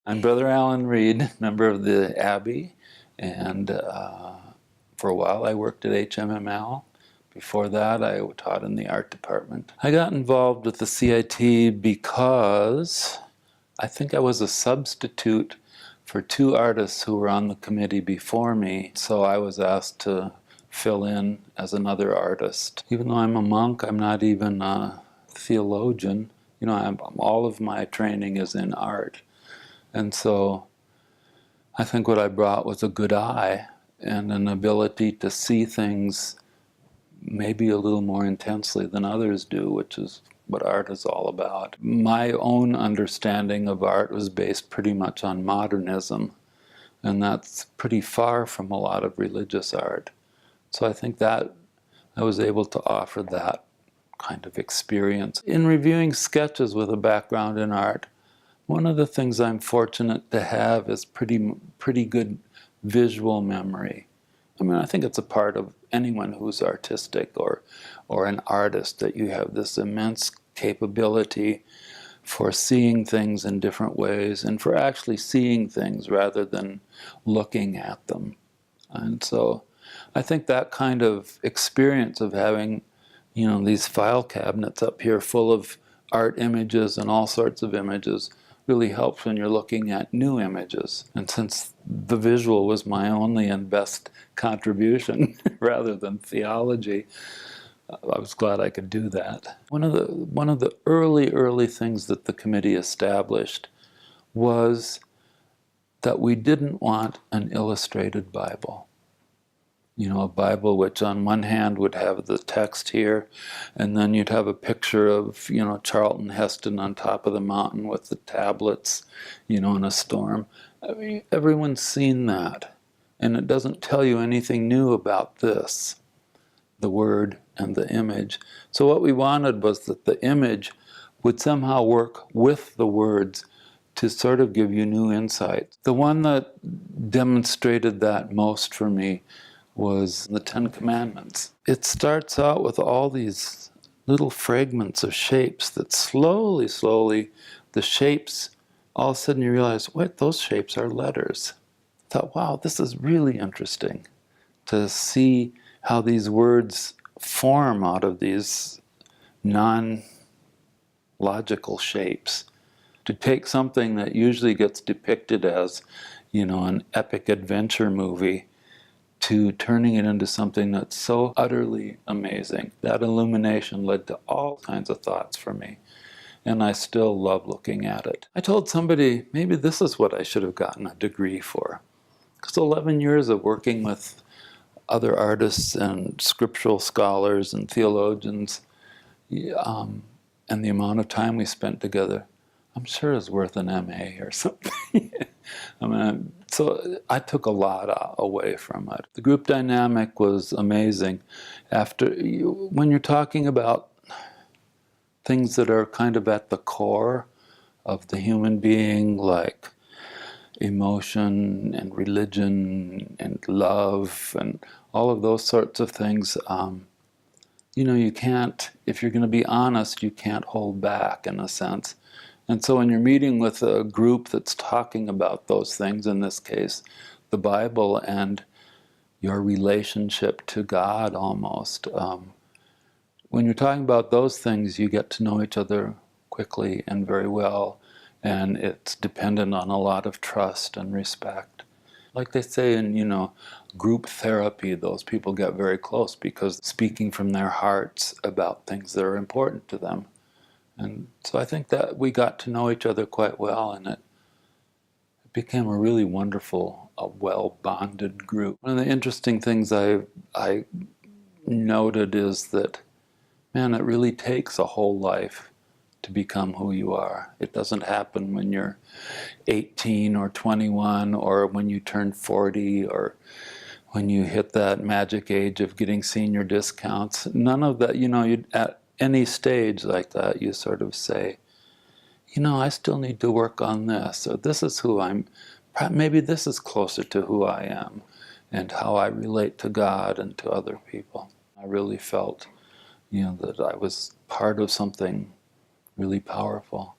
I'm Brother Alan Reed, member of the Abbey, and for a while I worked at HMML. Before that, I taught in the art department. I got involved with the CIT because I think I was a substitute for two artists who were on the committee before me, so I was asked to fill in as another artist. Even though I'm a monk, I'm not even a theologian. You know, all of my training is in art. And so I think what I brought was a good eye and an ability to see things maybe a little more intensely than others do, which is what art is all about. My own understanding of art was based pretty much on modernism, and that's pretty far from a lot of religious art. So I think that I was able to offer that kind of experience. In reviewing sketches with a background in art, one of the things I'm fortunate to have is pretty good visual memory. I mean, I think it's a part of anyone who's artistic or an artist, that you have this immense capability for seeing things in different ways and for actually seeing things rather than looking at them. And so I think that kind of experience of having, you know, these file cabinets up here full of art images and all sorts of images really helps when you're looking at new images. And since the visual was my only and best contribution rather than theology, I was glad I could do that. One of the early things that the committee established was that we didn't want an illustrated Bible. You know, a Bible which on one hand would have the text here, and then you'd have a picture of, you know, Charlton Heston on top of the mountain with the tablets, you know, in a storm. I mean, everyone's seen that, and it doesn't tell you anything new about this, the word and the image. So what we wanted was that the image would somehow work with the words to sort of give you new insights. The one that demonstrated that most for me was the Ten Commandments. It starts out with all these little fragments of shapes that slowly, the shapes, all of a sudden you realize, wait, those shapes are letters. I thought, wow, this is really interesting to see how these words form out of these non-logical shapes. To take something that usually gets depicted as, you know, an epic adventure movie, to turning it into something that's so utterly amazing. That illumination led to all kinds of thoughts for me, and I still love looking at it. I told somebody, maybe this is what I should have gotten a degree for. Because 11 years of working with other artists and scriptural scholars and theologians, and the amount of time we spent together, I'm sure is worth an MA or something. I mean, so I took a lot away from it. The group dynamic was amazing. When you're talking about things that are kind of at the core of the human being, like emotion and religion and love and all of those sorts of things, you know, you can't, if you're going to be honest, you can't hold back in a sense. And so when you're meeting with a group that's talking about those things, in this case, the Bible and your relationship to God almost, when you're talking about those things, you get to know each other quickly and very well, and it's dependent on a lot of trust and respect. Like they say in, you know, group therapy, those people get very close because speaking from their hearts about things that are important to them. And so I think that we got to know each other quite well, and it became a really wonderful, well-bonded group. One of the interesting things I noted is that, man, it really takes a whole life to become who you are. It doesn't happen when you're 18 or 21 or when you turn 40 or when you hit that magic age of getting senior discounts. None of that, you know, at any stage like that, you sort of say, you know, I still need to work on this, or this is who I'm, maybe this is closer to who I am and how I relate to God and to other people. I really felt, you know, that I was part of something really powerful.